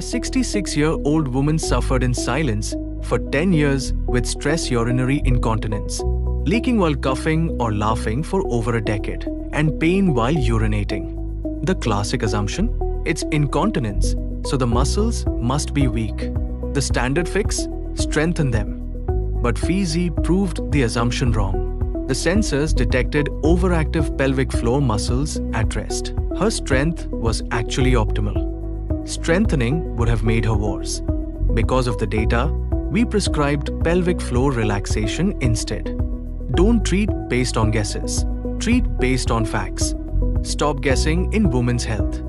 66-year-old woman suffered in silence for 10 years with stress urinary incontinence, leaking while coughing or laughing for over a decade, and pain while urinating. The classic assumption? It's incontinence, so the muscles must be weak. The standard fix? Strengthen them. But Pheezee proved the assumption wrong. The sensors detected overactive pelvic floor muscles at rest. Her strength was actually optimal. Strengthening would have made her worse. Because of the data, we prescribed pelvic floor relaxation instead. Don't treat based on guesses. Treat based on facts. Stop guessing in women's health.